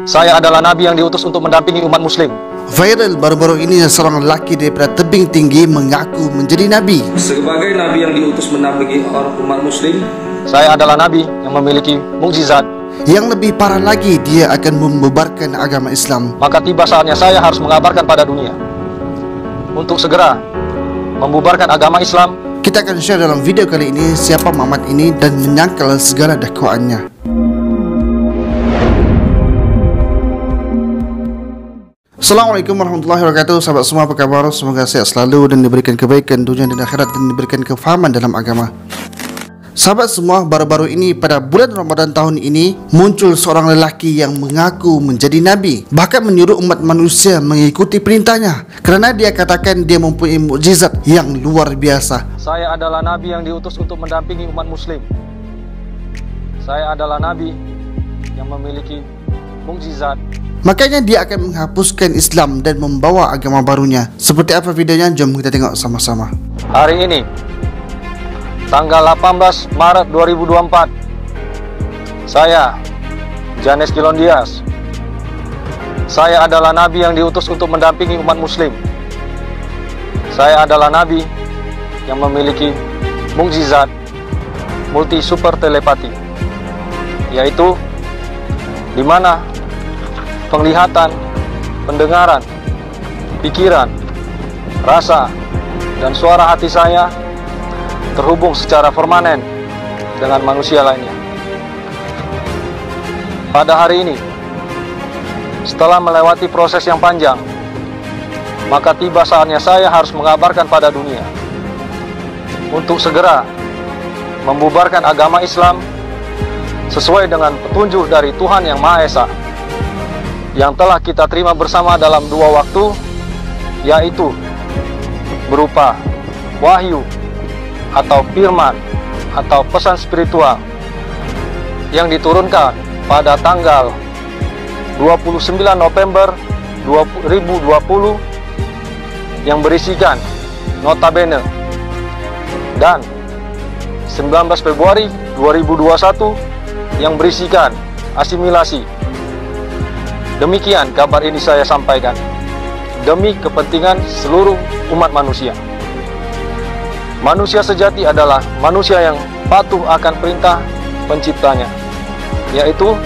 Saya adalah Nabi yang diutus untuk mendampingi umat muslim. Viral baru-baru ini seorang lelaki daripada tebing tinggi mengaku menjadi Nabi. Sebagai Nabi yang diutus mendampingi umat muslim, saya adalah Nabi yang memiliki mukjizat. Yang lebih parah lagi, dia akan membubarkan agama Islam. Maka tiba saatnya saya harus mengabarkan pada dunia untuk segera membubarkan agama Islam. Kita akan share dalam video kali ini siapa Muhammad ini dan menyangkal segala dakwaannya. Assalamualaikum warahmatullahi wabarakatuh. Sahabat semua, apa kabar? Semoga sehat selalu dan diberikan kebaikan dunia dan akhirat dan diberikan kefahaman dalam agama. Sahabat semua, baru-baru ini pada bulan Ramadan tahun ini muncul seorang lelaki yang mengaku menjadi Nabi, bahkan menyuruh umat manusia mengikuti perintahnya kerana dia katakan dia mempunyai mukjizat yang luar biasa. Saya adalah Nabi yang diutus untuk mendampingi umat muslim. Saya adalah Nabi yang memiliki mukjizat. Makanya dia akan menghapuskan Islam dan membawa agama barunya. Seperti apa videonya? Jom kita tengok sama-sama. Hari ini tanggal 18 Maret 2024, saya Janes Kilondias. Saya adalah Nabi yang diutus untuk mendampingi umat muslim. Saya adalah Nabi yang memiliki mukjizat multi super telepati, yaitu di mana penglihatan, pendengaran, pikiran, rasa, dan suara hati saya terhubung secara permanen dengan manusia lainnya. Pada hari ini, setelah melewati proses yang panjang, maka tiba saatnya saya harus mengabarkan pada dunia untuk segera membubarkan agama Islam sesuai dengan petunjuk dari Tuhan Yang Maha Esa yang telah kita terima bersama dalam 2 waktu, yaitu berupa wahyu atau firman atau pesan spiritual yang diturunkan pada tanggal 29 November 2020 yang berisikan notabene, dan 19 Februari 2021 yang berisikan asimilasi. Demikian kabar ini saya sampaikan demi kepentingan seluruh umat manusia. Manusia sejati adalah manusia yang patuh akan perintah penciptanya, yaitu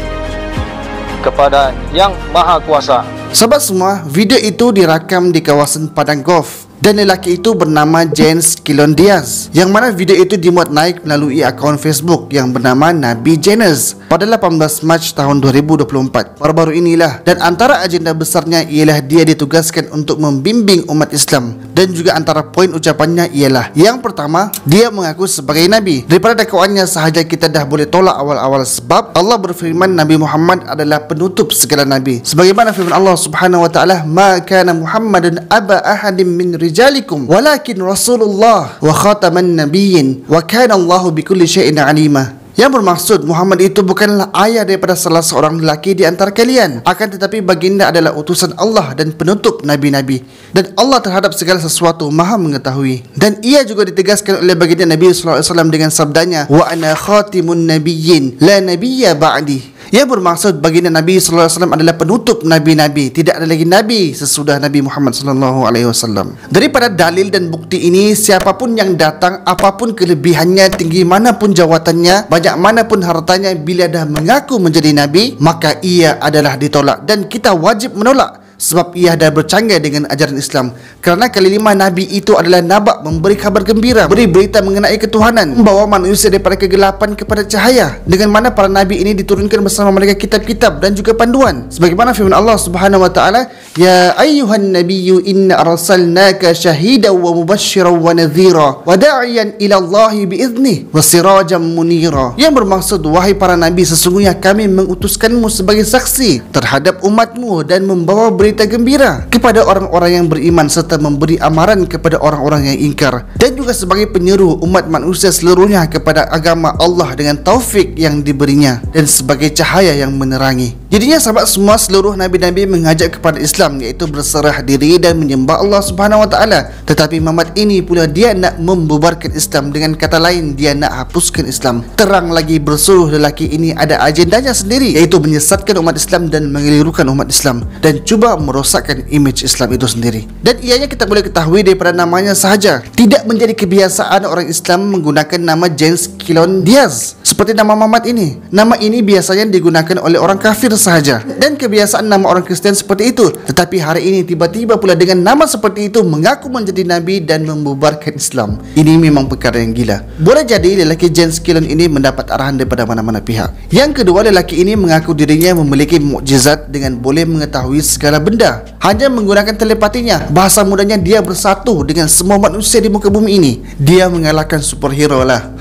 kepada Yang Maha Kuasa. Sahabat semua, video itu direkam di kawasan Padang Golf dan lelaki itu bernama Janes Kilondias, yang mana video itu dimuat naik melalui akaun Facebook yang bernama Nabi Janes pada 18 Mac tahun 2024 baru-baru inilah. Dan antara agenda besarnya ialah dia ditugaskan untuk membimbing umat Islam, dan juga antara poin ucapannya ialah yang pertama, dia mengaku sebagai Nabi. Daripada dakwaannya sahaja kita dah boleh tolak awal-awal, sebab Allah berfirman Nabi Muhammad adalah penutup segala Nabi. Sebagaimana firman Allah Subhanahu Wa Taala, "Ma kana Muhammadun aba ahadim min rijalikum walakin Rasulullah wa khataman nabiyyin wa kana Allahu bikulli syai'in alima." Yang bermaksud Muhammad itu bukanlah ayah daripada salah seorang lelaki di antara kalian, akan tetapi baginda adalah utusan Allah dan penutup nabi-nabi, dan Allah terhadap segala sesuatu maha mengetahui. Dan ia juga ditegaskan oleh baginda Nabi SAW dengan sabdanya, "Wa ana khatimun nabiyyin la nabiyya ba'di." Yang bermaksud baginda Nabi SAW adalah penutup nabi-nabi, tidak ada lagi nabi sesudah Nabi Muhammad SAW. Daripada dalil dan bukti ini, siapapun yang datang, apapun kelebihannya, tinggi manapun jawatannya, banyak manapun hartanya, bila dah mengaku menjadi nabi, maka ia adalah ditolak, dan kita wajib menolak. Sebab ia dah bercanggah dengan ajaran Islam. Kerana kelima Nabi itu adalah nabak, memberi kabar gembira, beri berita mengenai ketuhanan, membawa manusia daripada kegelapan kepada cahaya. Dengan mana para Nabi ini diturunkan bersama mereka kitab-kitab dan juga panduan. Sebagaimana firman Allah Subhanahu Wa Taala, "Ya ayyuhan nabiyyu inna arsalnaka syahidan wa mubasysyiran wa nadhira wa da'iyan ila Allahi biiznih wa sirajan munira." Yang bermaksud, wahai para Nabi, sesungguhnya kami mengutuskanmu sebagai saksi terhadap umatmu dan membawa berita gembira kepada orang-orang yang beriman serta memberi amaran kepada orang-orang yang ingkar, dan juga sebagai penyeru umat manusia seluruhnya kepada agama Allah dengan taufik yang diberinya, dan sebagai cahaya yang menerangi. Jadinya sahabat semua, seluruh nabi-nabi mengajak kepada Islam, iaitu berserah diri dan menyembah Allah Subhanahu Wa Taala. Tetapi Muhammad ini pula dia nak membubarkan Islam. Dengan kata lain, dia nak hapuskan Islam. Terang lagi bersuruh lelaki ini ada agendanya sendiri, iaitu menyesatkan umat Islam dan mengelirukan umat Islam dan cuba merosakkan imej Islam itu sendiri. Dan ianya kita boleh ketahui daripada namanya sahaja, tidak menjadi kebiasaan orang Islam menggunakan nama James Kilon Diaz seperti nama Muhammad ini. Nama ini biasanya digunakan oleh orang kafir sahaja, dan kebiasaan nama orang Kristian seperti itu. Tetapi hari ini tiba-tiba pula dengan nama seperti itu mengaku menjadi nabi dan membubarkan Islam. Ini memang perkara yang gila. Boleh jadi lelaki James Kilon ini mendapat arahan daripada mana-mana pihak. Yang kedua, lelaki ini mengaku dirinya memiliki mukjizat dengan boleh mengetahui segala benda hanya menggunakan telepatinya. Bahasa mudahnya, dia bersatu dengan semua manusia di muka bumi ini. Dia mengalahkan superhero lah.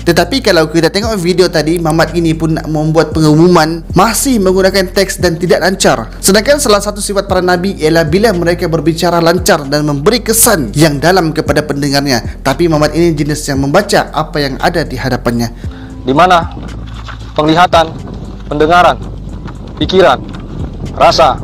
Tetapi kalau kita tengok video tadi, Muhammad ini pun nak membuat pengumuman masih menggunakan teks dan tidak lancar. Sedangkan salah satu sifat para nabi ialah bila mereka berbicara lancar dan memberi kesan yang dalam kepada pendengarnya. Tapi Muhammad ini jenis yang membaca apa yang ada di hadapannya, di mana penglihatan, pendengaran, pikiran, rasa.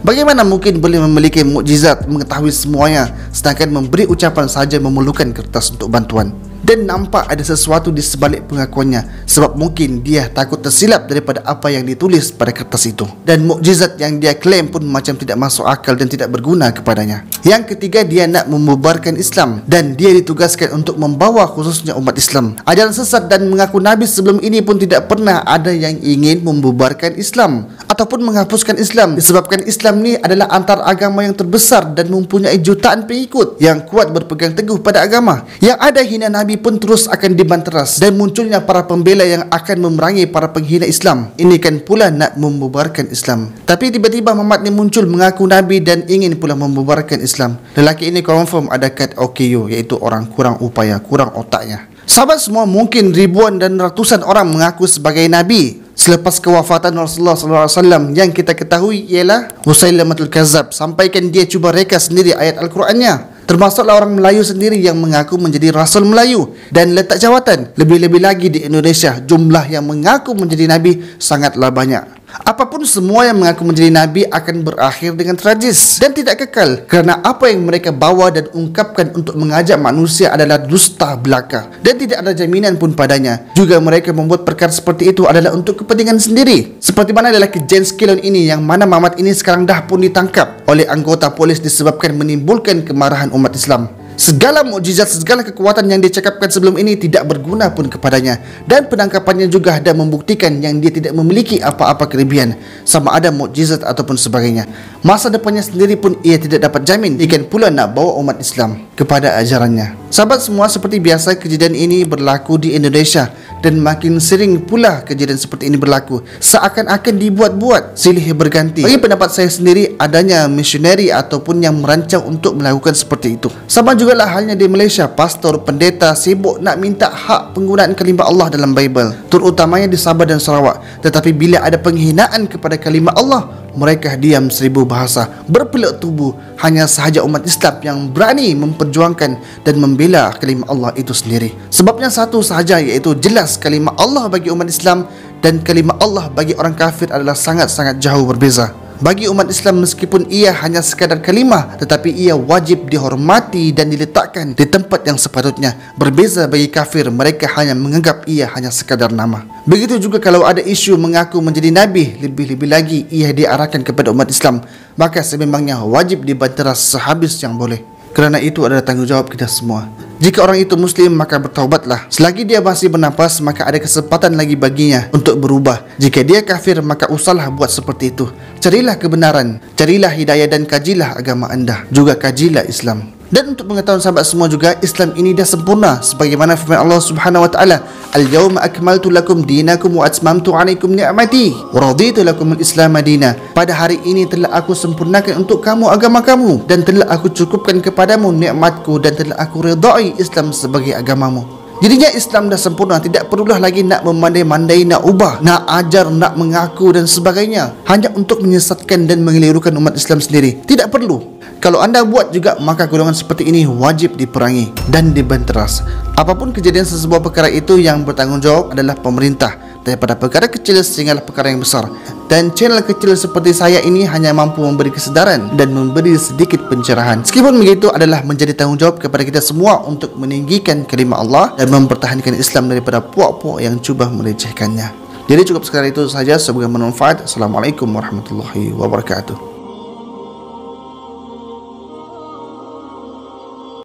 Bagaimana mungkin boleh memiliki mukjizat mengetahui semuanya, sedangkan memberi ucapan sahaja memerlukan kertas untuk bantuan? Dan nampak ada sesuatu di sebalik pengakuannya, sebab mungkin dia takut tersilap daripada apa yang ditulis pada kertas itu. Dan mukjizat yang dia klaim pun macam tidak masuk akal dan tidak berguna kepadanya. Yang ketiga, dia nak membubarkan Islam dan dia ditugaskan untuk membawa khususnya umat Islam ajaran sesat, dan mengaku Nabi sebelum ini pun tidak pernah ada yang ingin membubarkan Islam ataupun menghapuskan Islam, disebabkan Islam ni adalah antar agama yang terbesar dan mempunyai jutaan pengikut yang kuat berpegang teguh pada agama. Yang ada hina Nabi pun terus akan dibanteras, dan munculnya para pembela yang akan memerangi para penghina Islam. Ini kan pula nak membubarkan Islam. Tapi tiba-tiba Muhammad ni muncul mengaku Nabi dan ingin pula membubarkan Islam. Lelaki ini confirm ada kat OKU, iaitu orang kurang upaya, kurang otaknya. Sahabat semua, mungkin ribuan dan ratusan orang mengaku sebagai Nabi selepas kewafatan Rasulullah SAW. Yang kita ketahui ialah Musailamatul Kazzab sampaikan dia cuba reka sendiri ayat Al-Qurannya. Termasuklah orang Melayu sendiri yang mengaku menjadi Rasul Melayu dan letak jawatan. Lebih-lebih lagi di Indonesia, jumlah yang mengaku menjadi Nabi sangatlah banyak. Apapun, semua yang mengaku menjadi Nabi akan berakhir dengan tragis dan tidak kekal, kerana apa yang mereka bawa dan ungkapkan untuk mengajak manusia adalah dusta belaka dan tidak ada jaminan pun padanya. Juga mereka membuat perkara seperti itu adalah untuk kepentingan sendiri. Seperti mana lelaki James Kilon ini, yang mana Muhammad ini sekarang dah pun ditangkap oleh anggota polis disebabkan menimbulkan kemarahan umat Islam. Segala mukjizat, segala kekuatan yang dia cakapkan sebelum ini tidak berguna pun kepadanya, dan penangkapannya juga dah membuktikan yang dia tidak memiliki apa-apa kelebihan, sama ada mukjizat ataupun sebagainya. Masa depannya sendiri pun ia tidak dapat jamin, ikan pula nak bawa umat Islam kepada ajarannya. Sahabat semua, seperti biasa kejadian ini berlaku di Indonesia, dan makin sering pula kejadian seperti ini berlaku, seakan-akan dibuat-buat silih berganti. Bagi pendapat saya sendiri, adanya misioneri ataupun yang merancang untuk melakukan seperti itu. Sama juga lah halnya di Malaysia, pastor, pendeta sibuk nak minta hak penggunaan kalimah Allah dalam Bible, terutamanya di Sabah dan Sarawak. Tetapi bila ada penghinaan kepada kalimah Allah, mereka diam seribu bahasa, berpeluk tubuh. Hanya sahaja umat Islam yang berani memperjuangkan dan membela kalimah Allah itu sendiri. Sebabnya satu sahaja, iaitu jelas kalimah Allah bagi umat Islam dan kalimah Allah bagi orang kafir adalah sangat-sangat jauh berbeza. Bagi umat Islam, meskipun ia hanya sekadar kalimah, tetapi ia wajib dihormati dan diletakkan di tempat yang sepatutnya. Berbeza bagi kafir, mereka hanya menganggap ia hanya sekadar nama. Begitu juga kalau ada isu mengaku menjadi Nabi, lebih-lebih lagi ia diarahkan kepada umat Islam, maka sememangnya wajib dibanteras sehabis yang boleh. Kerana itu adalah tanggungjawab kita semua. Jika orang itu Muslim, maka bertaubatlah. Selagi dia masih bernafas, maka ada kesempatan lagi baginya untuk berubah. Jika dia kafir, maka usahlah buat seperti itu. Carilah kebenaran, carilah hidayah dan kajilah agama anda. Juga kajilah Islam. Dan untuk pengetahuan sahabat semua juga, Islam ini dah sempurna sebagaimana firman Allah Subhanahu wa taala, "Al-yawma akmaltu lakum dinakum wa atmamtu 'alaikum ni'mati wa raditu lakum al-Islam madina." Pada hari ini telah aku sempurnakan untuk kamu agama kamu, dan telah aku cukupkan kepadamu nikmatku, dan telah aku redai Islam sebagai agamamu. Jadinya Islam dah sempurna, tidak perlulah lagi nak memandai-mandai, nak ubah, nak ajar, nak mengaku dan sebagainya hanya untuk menyesatkan dan mengelirukan umat Islam sendiri. Tidak perlu. Kalau anda buat juga, maka golongan seperti ini wajib diperangi dan dibanteras. Apapun kejadian sesebuah perkara itu, yang bertanggungjawab adalah pemerintah. daripada perkara kecil sehinggalah perkara yang besar. Dan channel kecil seperti saya ini hanya mampu memberi kesedaran dan memberi sedikit pencerahan. Meskipun begitu, adalah menjadi tanggungjawab kepada kita semua untuk meninggikan kalimah Allah dan mempertahankan Islam daripada puak-puak yang cuba melecehkannya. Jadi cukup sekali itu saja, semoga bermanfaat. Assalamualaikum warahmatullahi wabarakatuh.